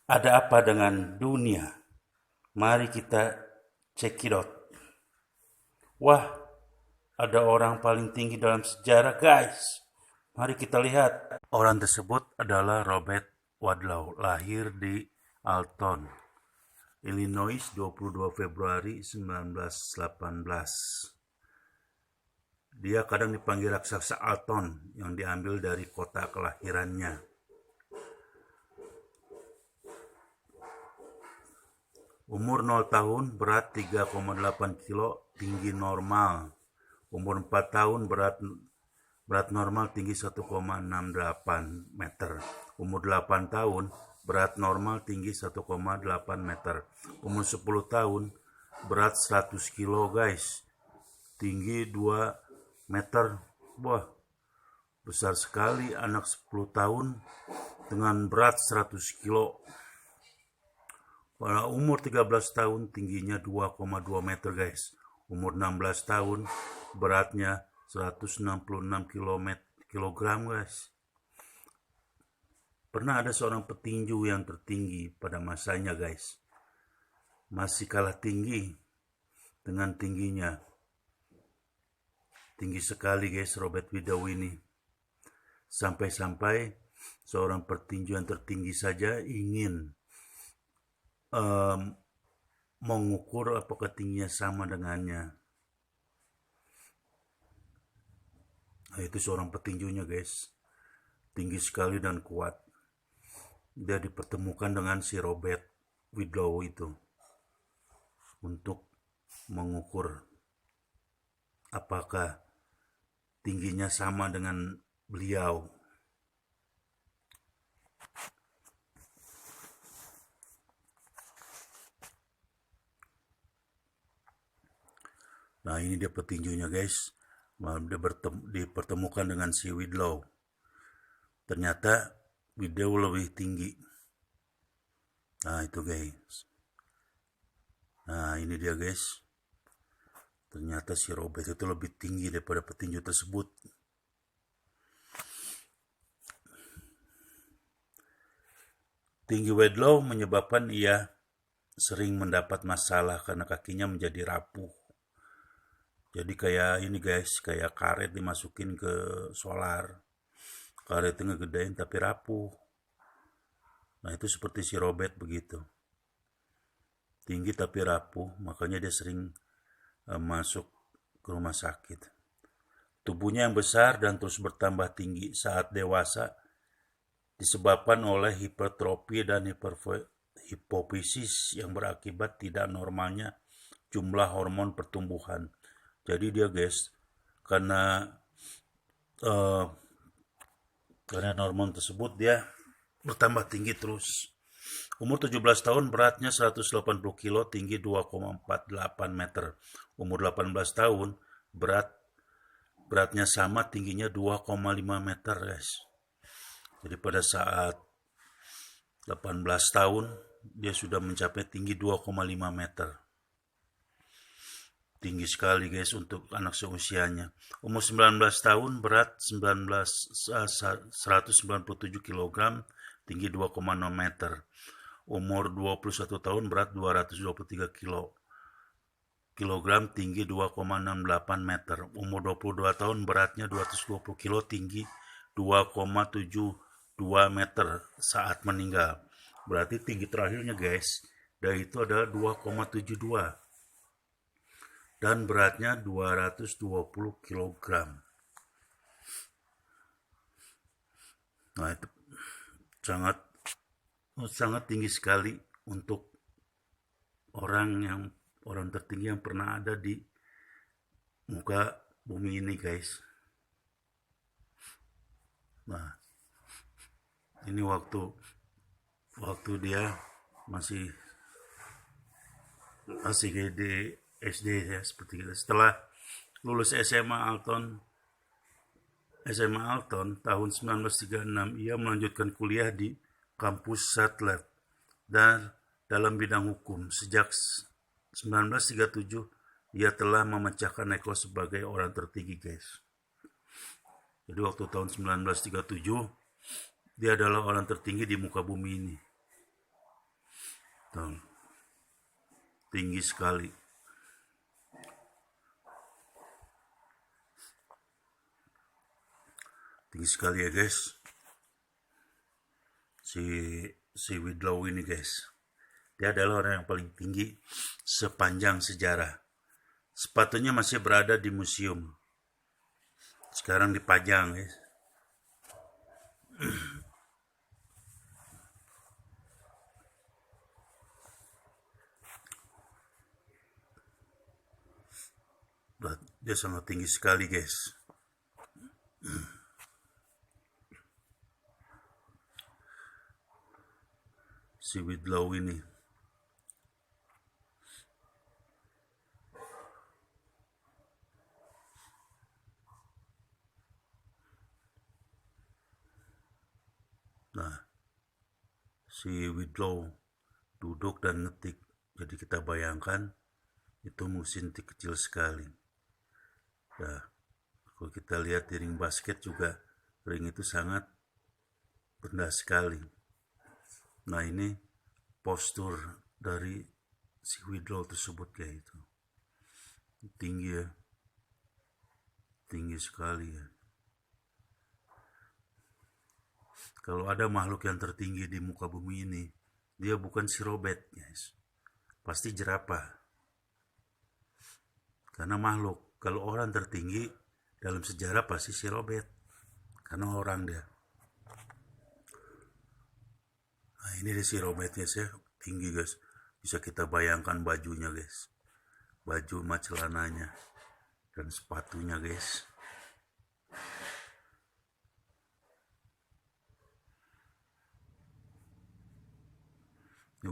Ada apa dengan dunia? Mari kita cekidot. Wah, ada orang paling tinggi dalam sejarah, guys. Mari kita lihat. Orang tersebut adalah Robert Wadlow, lahir di Alton, Illinois 22 Februari 1918. Dia kadang dipanggil raksasa Alton yang diambil dari kota kelahirannya. Umur 0 tahun, berat 3,8 kilo, tinggi normal. Umur 4 tahun, berat normal, tinggi 1,68 meter. Umur 8 tahun, berat normal, tinggi 1,8 meter. Umur 10 tahun, berat 100 kilo, guys. Tinggi 2 meter. Wah, besar sekali anak 10 tahun dengan berat 100 kilo. Pada umur 13 tahun tingginya 2,2 meter, guys. Umur 16 tahun beratnya 166 kilogram, guys. Pernah ada seorang petinju yang tertinggi pada masanya, guys. Masih kalah tinggi dengan tingginya. Tinggi sekali, guys, Robert Wadlow ini. Sampai-sampai seorang petinju yang tertinggi saja ingin mengukur apakah tingginya sama dengannya. Nah, itu seorang petinjunya, guys. Tinggi sekali dan kuat. Dia dipertemukan dengan si Robert Wadlow itu untuk mengukur apakah tingginya sama dengan beliau. Nah, ini dia petinjunya, guys. Dia dipertemukan dengan si Wadlow. Ternyata Wadlow lebih tinggi. Nah, itu, guys. Nah, ini dia, guys. Ternyata si Robert itu lebih tinggi daripada petinju tersebut. Tinggi Wadlow menyebabkan ia sering mendapat masalah karena kakinya menjadi rapuh. Jadi kayak ini, guys, kayak karet dimasukin ke solar. Karetnya ngegedein tapi rapuh. Nah, itu seperti si Robert begitu. Tinggi tapi rapuh, makanya dia sering masuk ke rumah sakit. Tubuhnya yang besar dan terus bertambah tinggi saat dewasa disebabkan oleh hipertrofi dan hipofisis yang berakibat tidak normalnya jumlah hormon pertumbuhan. Jadi dia, guys, karena hormon tersebut dia bertambah tinggi terus. Umur 17 tahun beratnya 180 kilo, tinggi 2,48 meter. Umur 18 tahun beratnya sama, tingginya 2,5 meter, guys. Jadi pada saat 18 tahun dia sudah mencapai tinggi 2,5 meter. Tinggi sekali, guys, untuk anak seusianya. Umur 19 tahun berat 197 kg, tinggi 2,0 meter. Umur 21 tahun berat 223 kilogram, tinggi 2,68 meter. Umur 22 tahun beratnya 220 kilo, tinggi 2,72 meter saat meninggal. Berarti tinggi terakhirnya, guys, dari itu adalah 2,72 dan beratnya 220 kg. Nah, itu sangat tinggi sekali untuk orang tertinggi yang pernah ada di muka bumi ini, guys. Nah, ini waktu dia masih di SD, ya, seperti itu. Setelah lulus SMA Alton tahun 1936, ia melanjutkan kuliah di kampus Sattler dan dalam bidang hukum. Sejak 1937 ia telah memecahkan rekor sebagai orang tertinggi, guys. Jadi waktu tahun 1937 dia adalah orang tertinggi di muka bumi ini. Tuh, tinggi sekali. Tinggi sekali ya guys. Si Widlow ini guys. Dia adalah orang yang paling tinggi sepanjang sejarah. Sepatunya masih berada di museum. Sekarang dipajang guys. Dia sangat tinggi sekali guys. Si Widlow ini. Nah, si Widlow duduk dan ngetik. Jadi kita bayangkan itu mesin kecil sekali. Nah, kalau kita lihat di ring basket juga, ring itu sangat rendah sekali. Nah, ini postur dari si Widlow tersebut kayak itu. Tinggi ya. Tinggi sekali ya. Kalau ada makhluk yang tertinggi di muka bumi ini, dia bukan si Robert, guys. Pasti jerapah. Karena makhluk, kalau orang tertinggi dalam sejarah pasti si Robert. Karena orang dia. Nah, ini dia si Robert guys ya, tinggi guys. Bisa kita bayangkan bajunya guys. Baju sama celananya dan sepatunya guys. Ini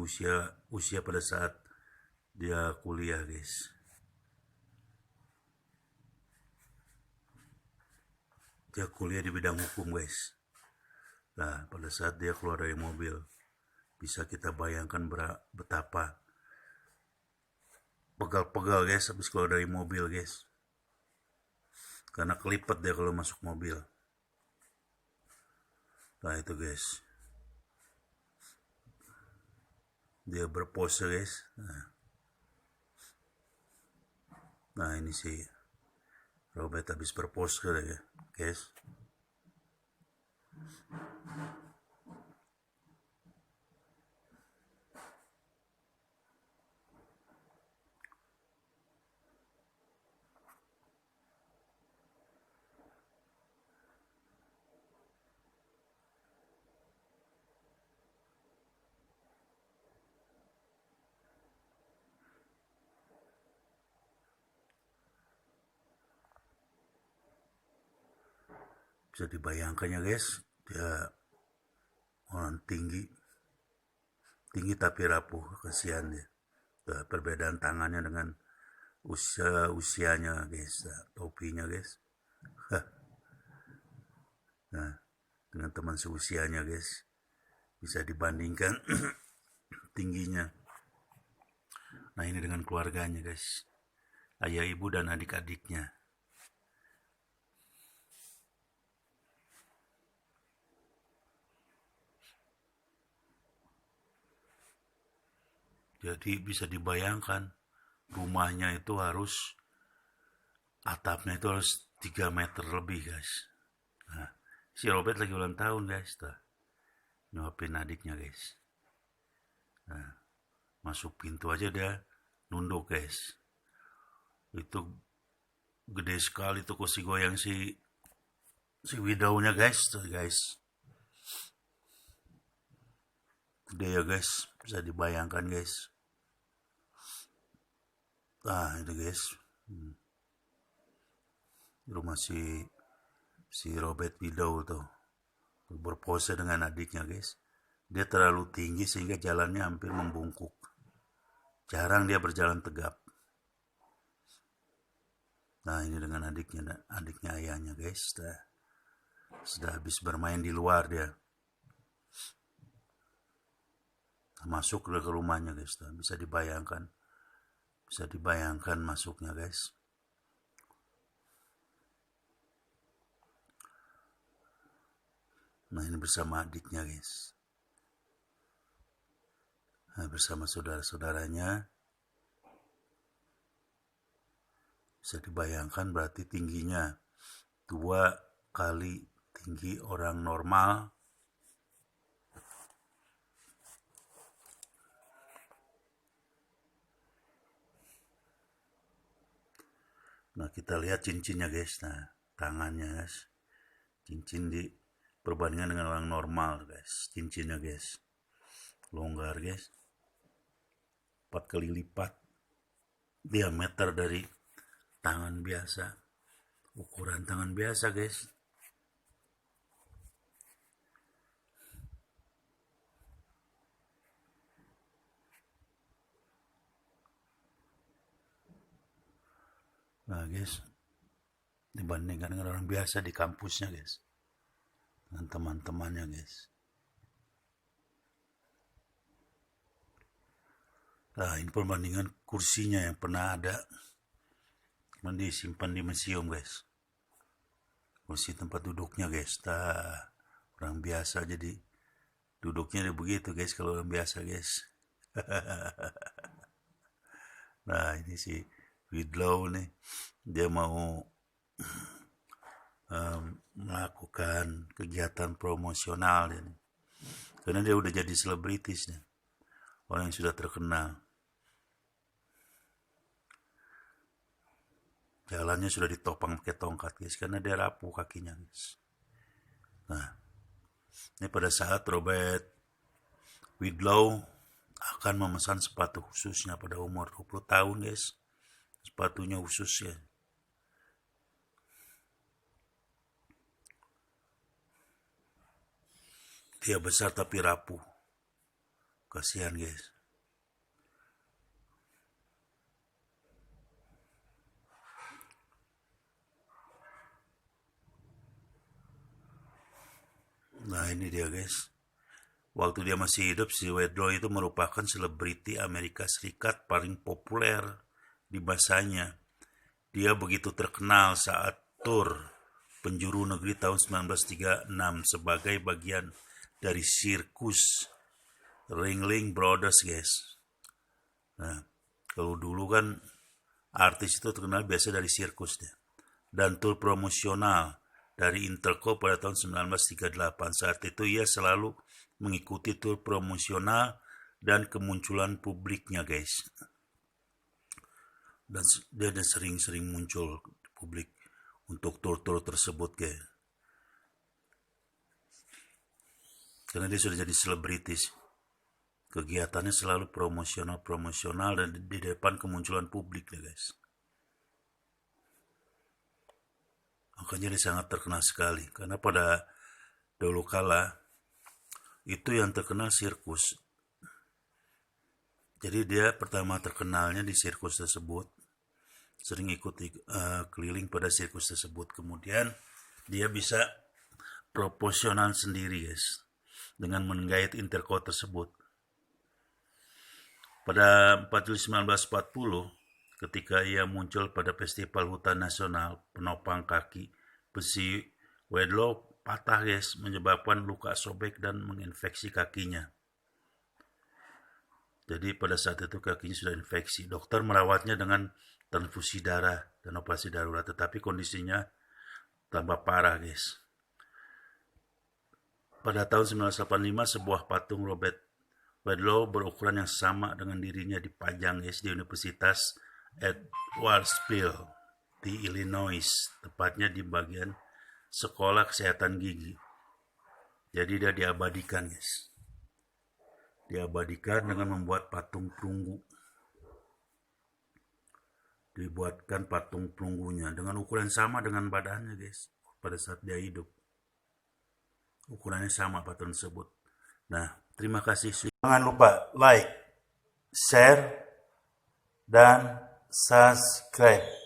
usia pada saat dia kuliah guys. Dia kuliah di bidang hukum guys. Nah, pada saat dia keluar dari mobil, bisa kita bayangkan betapa pegal-pegal guys habis keluar dari mobil guys. Karena kelipet dia kalau masuk mobil. Nah itu guys. Dia berpose guys. Nah ini sih Robert habis berpose ya guys. Bisa dibayangkannya guys, dia orang tinggi tapi rapuh, kasihan dia. Perbedaan tangannya dengan usianya guys, topinya guys. Nah, dengan teman seusianya guys, bisa dibandingkan tingginya. Nah ini dengan keluarganya guys, ayah ibu dan adik-adiknya. Jadi bisa dibayangkan rumahnya itu harus, atapnya itu harus 3 meter lebih guys. Nah, si Robert lagi ulang tahun guys, nyuapin adiknya guys. Nah, masuk pintu aja dia nunduk guys. Itu gede sekali tuh kursi goyang si Widownya guys, tuh guys. Gede ya guys, bisa dibayangkan guys. Nah itu guys, rumah si Robert Widow tuh berpose dengan adiknya guys. Dia terlalu tinggi sehingga jalannya hampir membungkuk. Jarang dia berjalan tegap. Nah ini dengan adiknya ayahnya guys. Sudah habis bermain di luar dia. Masuk ke rumahnya guys. Bisa dibayangkan masuknya guys. Nah ini bersama adiknya guys. bersama saudara-saudaranya. Bisa dibayangkan berarti tingginya 2 kali tinggi orang normal. Nah, kita lihat cincinnya guys. Nah, tangannya guys. Cincin di perbandingan dengan orang normal guys. Cincinnya guys. Longgar guys. 4 kali lipat diameter dari tangan biasa. Ukuran tangan biasa guys. Nah guys, dibandingkan dengan orang biasa di kampusnya guys, dengan teman-temannya guys. Nah ini perbandingan kursinya yang pernah ada, disimpan di museum guys. Kursi tempat duduknya guys, orang biasa jadi duduknya begitu guys kalau orang biasa guys. Nah ini si Widlow nih, dia mau melakukan kegiatan promosional ini. Karena dia udah jadi selebritis nih, orang yang sudah terkenal. Jalannya sudah ditopang pakai tongkat guys, karena dia rapuh kakinya guys. Nah, ini pada saat Robert Widlow akan memesan sepatu khususnya pada umur 20 tahun guys. Sepatunya khusus ya. Dia besar tapi rapuh. Kasihan guys. Nah ini dia guys. Waktu dia masih hidup, si Widlow itu merupakan selebriti Amerika Serikat paling populer di masanya. Dia begitu terkenal saat tur penjuru negeri tahun 1936 sebagai bagian dari sirkus Ringling Brothers guys. Nah, kalau dulu kan artis itu terkenal biasa dari sirkus deh. Dan tur promosional dari Interco pada tahun 1938. Saat itu ia selalu mengikuti tur promosional dan kemunculan publiknya guys. Dan dia sering-sering muncul di publik untuk tur-tur tersebut guys. Karena dia sudah jadi selebritis. Kegiatannya selalu promosional dan di depan kemunculan publik ya guys. Makanya dia sangat terkenal sekali. Karena pada dulu kala itu yang terkenal sirkus. Jadi dia pertama terkenalnya di sirkus tersebut. Sering ikut keliling pada sirkus tersebut. Kemudian dia bisa proporsional sendiri guys, dengan menggait Interco tersut. Pada 4 Juli 1940, ketika ia muncul pada Festival Hutan Nasional penopang kaki besi, Widlow patah guys, menyebabkan luka sobek dan menginfeksi kakinya. Jadi pada saat itu kakinya sudah infeksi. Dokter merawatnya dengan transfusi darah dan operasi darurat, tetapi kondisinya tambah parah guys. Pada tahun 1985 sebuah patung Robert Widlow berukuran yang sama dengan dirinya dipajang guys di Universitas Edwardsville di Illinois, tepatnya di bagian sekolah kesehatan gigi. Jadi dia diabadikan guys. Diabadikan dengan membuat patung perunggu. Dibuatkan patung perunggunya dengan ukuran sama dengan badannya guys pada saat dia hidup. Ukurannya sama patung tersebut. Nah, terima kasih. Jangan lupa like, share, dan subscribe.